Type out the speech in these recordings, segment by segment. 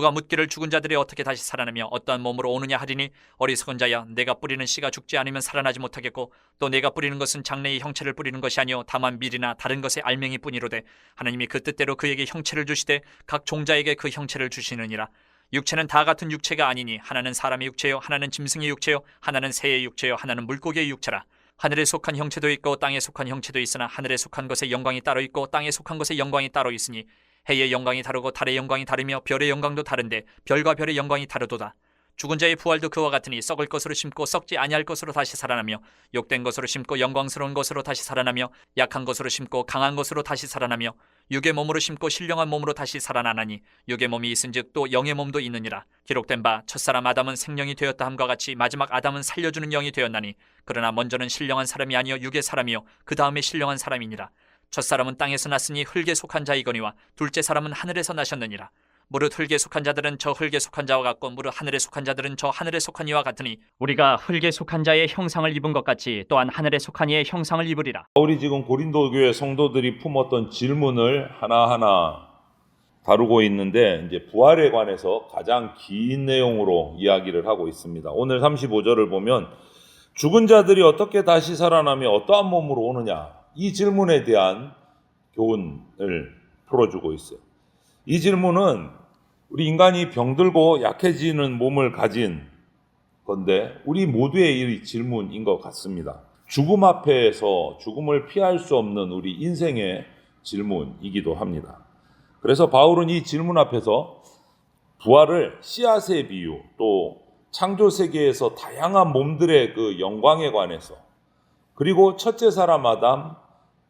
누가 묻기를 죽은 자들이 어떻게 다시 살아나며 어떠한 몸으로 오느냐 하리니 어리석은 자야, 내가 뿌리는 씨가 죽지 않으면 살아나지 못하겠고 또 내가 뿌리는 것은 장래의 형체를 뿌리는 것이 아니요 다만 밀이나 다른 것의 알맹이 뿐이로되 하나님이 그 뜻대로 그에게 형체를 주시되 각 종자에게 그 형체를 주시느니라. 육체는 다 같은 육체가 아니니 하나는 사람의 육체요 하나는 짐승의 육체요 하나는 새의 육체요 하나는 물고기의 육체라. 하늘에 속한 형체도 있고 땅에 속한 형체도 있으나 하늘에 속한 것의 영광이 따로 있고 땅에 속한 것의 영광이 따로 있으니 해의 영광이 다르고 달의 영광이 다르며 별의 영광도 다른데 별과 별의 영광이 다르도다. 죽은 자의 부활도 그와 같으니 썩을 것으로 심고 썩지 아니할 것으로 다시 살아나며 욕된 것으로 심고 영광스러운 것으로 다시 살아나며 약한 것으로 심고 강한 것으로 다시 살아나며 육의 몸으로 심고 신령한 몸으로 다시 살아나나니 육의 몸이 있은즉 또 영의 몸도 있느니라. 기록된 바 첫사람 아담은 생령이 되었다 함과 같이 마지막 아담은 살려주는 영이 되었나니 그러나 먼저는 신령한 사람이 아니요 육의 사람이요 그 다음에 신령한 사람이니라. 첫사람은 땅에서 났으니 흙에 속한 자이거니와 둘째 사람은 하늘에서 나셨느니라. 무릇 흙에 속한 자들은 저 흙에 속한 자와 같고 무릇 하늘에 속한 자들은 저 하늘에 속한 이와 같으니 우리가 흙에 속한 자의 형상을 입은 것 같이 또한 하늘에 속한 이의 형상을 입으리라. 바울이 지금 고린도 교회 성도들이 품었던 질문을 하나하나 다루고 있는데 이제 부활에 관해서 가장 긴 내용으로 이야기를 하고 있습니다. 오늘 35절을 보면 죽은 자들이 어떻게 다시 살아나며 어떠한 몸으로 오느냐, 이 질문에 대한 교훈을 풀어주고 있어요. 이 질문은 우리 인간이 병들고 약해지는 몸을 가진 건데 우리 모두의 이 질문인 것 같습니다. 죽음 앞에서 죽음을 피할 수 없는 우리 인생의 질문이기도 합니다. 그래서 바울은 이 질문 앞에서 부활을 씨앗의 비유, 또 창조 세계에서 다양한 몸들의 그 영광에 관해서, 그리고 첫째 사람 아담,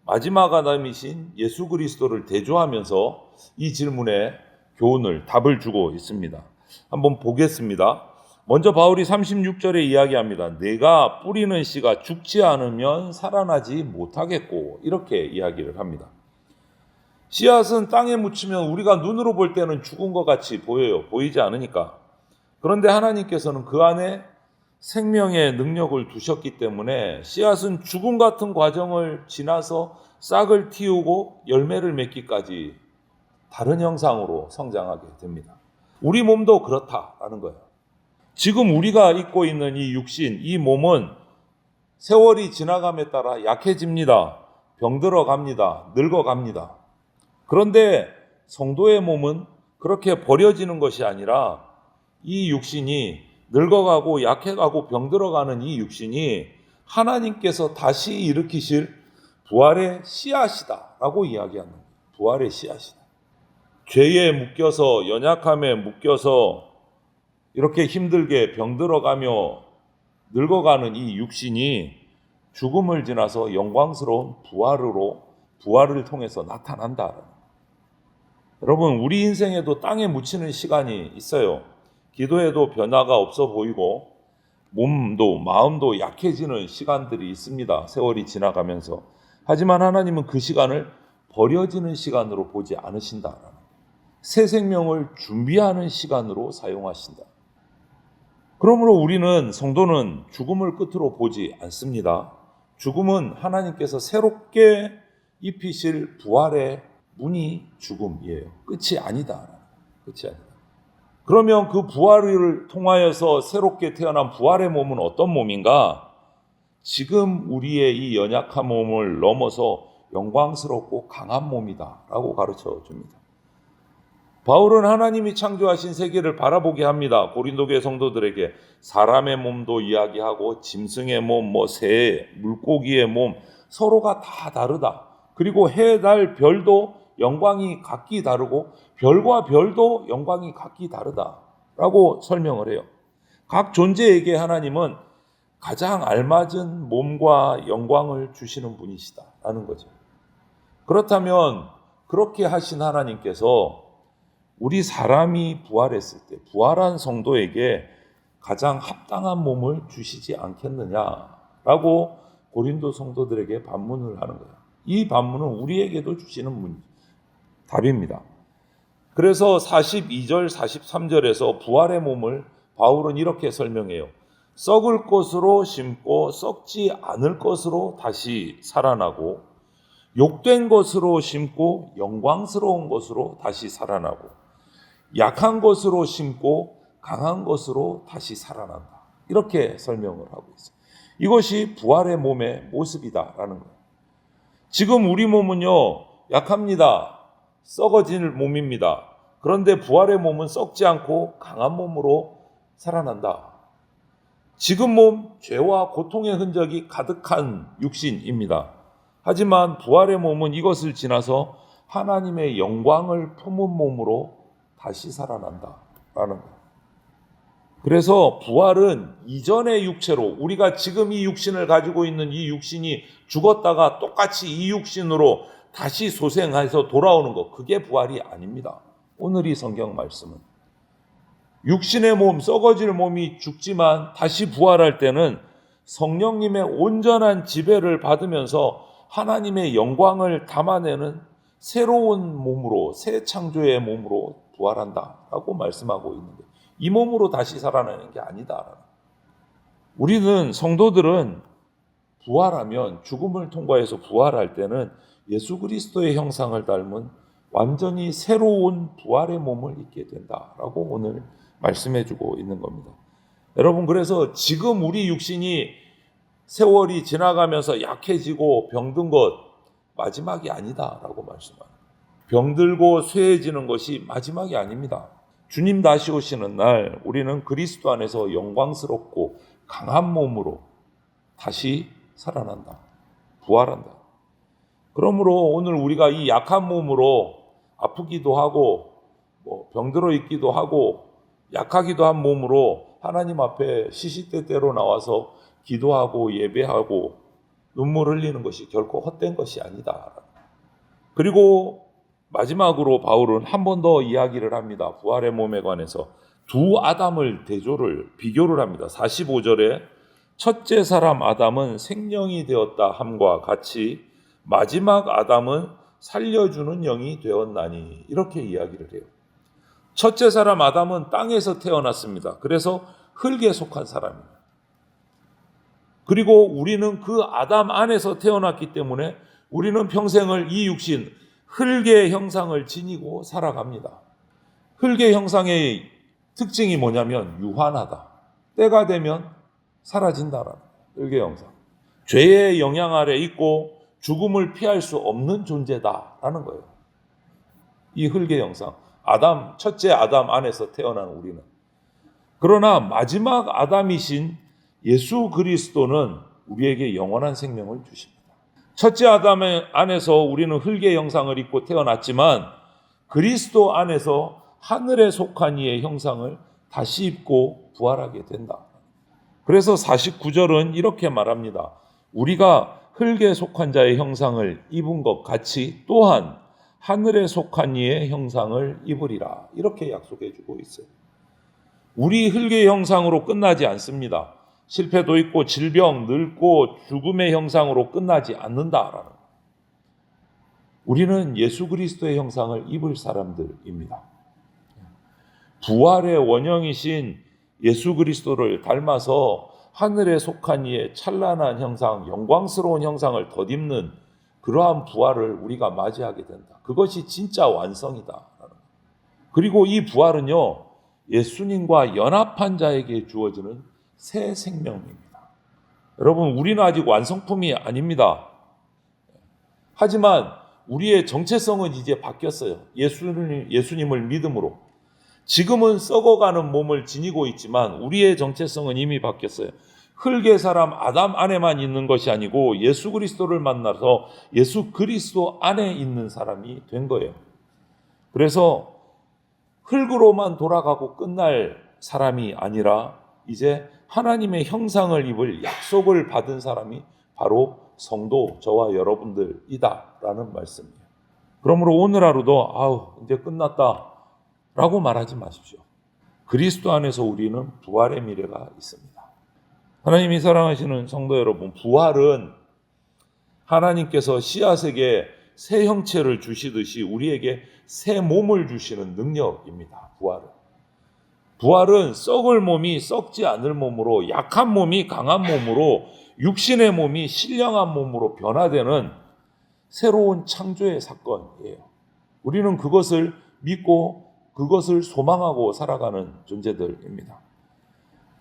마지막 아담이신 예수 그리스도를 대조하면서 이 질문에 교훈을, 답을 주고 있습니다. 한번 보겠습니다. 먼저 바울이 36절에 이야기합니다. 내가 뿌리는 씨가 죽지 않으면 살아나지 못하겠고, 이렇게 이야기를 합니다. 씨앗은 땅에 묻히면 우리가 눈으로 볼 때는 죽은 것 같이 보여요. 보이지 않으니까. 그런데 하나님께서는 그 안에 생명의 능력을 두셨기 때문에 씨앗은 죽음 같은 과정을 지나서 싹을 틔우고 열매를 맺기까지 다른 형상으로 성장하게 됩니다. 우리 몸도 그렇다라는 거예요. 지금 우리가 입고 있는 이 육신, 이 몸은 세월이 지나감에 따라 약해집니다. 병들어갑니다. 늙어갑니다. 그런데 성도의 몸은 그렇게 버려지는 것이 아니라 이 육신이 늙어가고 약해가고 병들어가는 이 육신이 하나님께서 다시 일으키실 부활의 씨앗이다라고 이야기하는 거예요. 부활의 씨앗이다. 죄에 묶여서, 연약함에 묶여서 이렇게 힘들게 병들어가며 늙어가는 이 육신이 죽음을 지나서 영광스러운 부활을 통해서 나타난다. 여러분, 우리 인생에도 땅에 묻히는 시간이 있어요. 기도해도 변화가 없어 보이고 몸도 마음도 약해지는 시간들이 있습니다. 세월이 지나가면서. 하지만 하나님은 그 시간을 버려지는 시간으로 보지 않으신다. 새 생명을 준비하는 시간으로 사용하신다. 그러므로 우리는, 성도는 죽음을 끝으로 보지 않습니다. 죽음은 하나님께서 새롭게 입히실 부활의 문이 죽음이에요. 끝이 아니다. 끝이 아니다. 그러면 그 부활을 통하여서 새롭게 태어난 부활의 몸은 어떤 몸인가? 지금 우리의 이 연약한 몸을 넘어서 영광스럽고 강한 몸이다 라고 가르쳐 줍니다. 바울은 하나님이 창조하신 세계를 바라보게 합니다. 고린도교회 성도들에게 사람의 몸도 이야기하고 짐승의 몸, 새, 물고기의 몸, 서로가 다 다르다. 그리고 해, 달, 별도 영광이 각기 다르고 별과 별도 영광이 각기 다르다라고 설명을 해요. 각 존재에게 하나님은 가장 알맞은 몸과 영광을 주시는 분이시다라는 거죠. 그렇다면 그렇게 하신 하나님께서 우리 사람이 부활했을 때 부활한 성도에게 가장 합당한 몸을 주시지 않겠느냐라고 고린도 성도들에게 반문을 하는 거예요. 이 반문은 우리에게도 주시는 답입니다. 그래서 42절, 43절에서 부활의 몸을 바울은 이렇게 설명해요. 썩을 것으로 심고 썩지 않을 것으로 다시 살아나고, 욕된 것으로 심고 영광스러운 것으로 다시 살아나고, 약한 것으로 심고 강한 것으로 다시 살아난다. 이렇게 설명을 하고 있어요. 이것이 부활의 몸의 모습이다라는 거예요. 지금 우리 몸은요, 약합니다. 썩어질 몸입니다. 그런데 부활의 몸은 썩지 않고 강한 몸으로 살아난다. 지금 몸, 죄와 고통의 흔적이 가득한 육신입니다. 하지만 부활의 몸은 이것을 지나서 하나님의 영광을 품은 몸으로 다시 살아난다라는 거예요. 그래서 부활은 이전의 육체로, 우리가 지금 이 육신을 가지고 있는 이 육신이 죽었다가 똑같이 이 육신으로 다시 소생해서 돌아오는 것, 그게 부활이 아닙니다. 오늘 이 성경 말씀은 육신의 몸, 썩어질 몸이 죽지만 다시 부활할 때는 성령님의 온전한 지배를 받으면서 하나님의 영광을 담아내는 새로운 몸으로, 새 창조의 몸으로 부활한다라고 말씀하고 있는데, 이 몸으로 다시 살아나는 게 아니다. 우리는, 성도들은 부활하면, 죽음을 통과해서 부활할 때는 예수 그리스도의 형상을 닮은 완전히 새로운 부활의 몸을 입게 된다라고 오늘 말씀해주고 있는 겁니다. 여러분, 그래서 지금 우리 육신이 세월이 지나가면서 약해지고 병든 것 마지막이 아니다라고 말씀합니다. 병들고 쇠해지는 것이 마지막이 아닙니다. 주님 다시 오시는 날 우리는 그리스도 안에서 영광스럽고 강한 몸으로 다시 살아난다. 부활한다. 그러므로 오늘 우리가 이 약한 몸으로 아프기도 하고 병들어 있기도 하고 약하기도 한 몸으로 하나님 앞에 시시때때로 나와서 기도하고 예배하고 눈물 흘리는 것이 결코 헛된 것이 아니다. 그리고 마지막으로 바울은 한 번 더 이야기를 합니다. 부활의 몸에 관해서 두 아담을 비교를 합니다. 45절에 첫째 사람 아담은 생령이 되었다 함과 같이 마지막 아담은 살려주는 영이 되었나니, 이렇게 이야기를 해요. 첫째 사람 아담은 땅에서 태어났습니다. 그래서 흙에 속한 사람입니다. 그리고 우리는 그 아담 안에서 태어났기 때문에 우리는 평생을 이 육신, 흙의 형상을 지니고 살아갑니다. 흙의 형상의 특징이 뭐냐면 유한하다. 때가 되면 사라진다라는 흙의 형상. 죄의 영향 아래 있고 죽음을 피할 수 없는 존재다라는 거예요. 이 흙의 형상. 첫째 아담 안에서 태어난 우리는. 그러나 마지막 아담이신 예수 그리스도는 우리에게 영원한 생명을 주십니다. 첫째 아담 안에서 우리는 흙의 형상을 입고 태어났지만 그리스도 안에서 하늘에 속한 이의 형상을 다시 입고 부활하게 된다. 그래서 49절은 이렇게 말합니다. 우리가 흙에 속한 자의 형상을 입은 것 같이 또한 하늘에 속한 이의 형상을 입으리라. 이렇게 약속해 주고 있어요. 우리 흙의 형상으로 끝나지 않습니다. 실패도 있고 질병, 늙고 죽음의 형상으로 끝나지 않는다라는. 우리는 예수 그리스도의 형상을 입을 사람들입니다. 부활의 원형이신 예수 그리스도를 닮아서 하늘에 속한 이의 찬란한 형상, 영광스러운 형상을 덧입는 그러한 부활을 우리가 맞이하게 된다. 그것이 진짜 완성이다. 그리고 이 부활은요, 예수님과 연합한 자에게 주어지는 새 생명입니다. 여러분, 우리는 아직 완성품이 아닙니다. 하지만 우리의 정체성은 이제 바뀌었어요. 예수님을 믿음으로. 지금은 썩어가는 몸을 지니고 있지만 우리의 정체성은 이미 바뀌었어요. 흙의 사람 아담 안에만 있는 것이 아니고 예수 그리스도를 만나서 예수 그리스도 안에 있는 사람이 된 거예요. 그래서 흙으로만 돌아가고 끝날 사람이 아니라 이제 하나님의 형상을 입을 약속을 받은 사람이 바로 성도, 저와 여러분들이다라는 말씀이에요. 그러므로 오늘 하루도 이제 끝났다 라고 말하지 마십시오. 그리스도 안에서 우리는 부활의 미래가 있습니다. 하나님이 사랑하시는 성도 여러분, 부활은 하나님께서 씨앗에게 새 형체를 주시듯이 우리에게 새 몸을 주시는 능력입니다. 부활은 썩을 몸이 썩지 않을 몸으로, 약한 몸이 강한 몸으로, 육신의 몸이 신령한 몸으로 변화되는 새로운 창조의 사건이에요. 우리는 그것을 믿고 그것을 소망하고 살아가는 존재들입니다.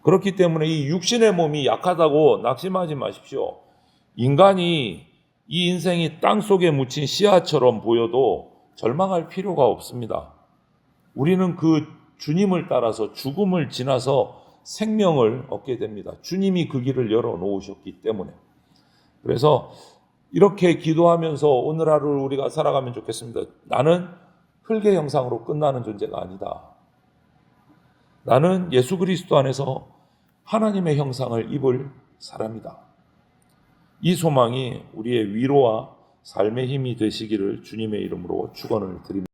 그렇기 때문에 이 육신의 몸이 약하다고 낙심하지 마십시오. 인간이 이 인생이 땅 속에 묻힌 씨앗처럼 보여도 절망할 필요가 없습니다. 우리는 그 주님을 따라서 죽음을 지나서 생명을 얻게 됩니다. 주님이 그 길을 열어놓으셨기 때문에. 그래서 이렇게 기도하면서 오늘 하루를 우리가 살아가면 좋겠습니다. 나는 흙의 형상으로 끝나는 존재가 아니다. 나는 예수 그리스도 안에서 하나님의 형상을 입을 사람이다. 이 소망이 우리의 위로와 삶의 힘이 되시기를 주님의 이름으로 축원을 드립니다.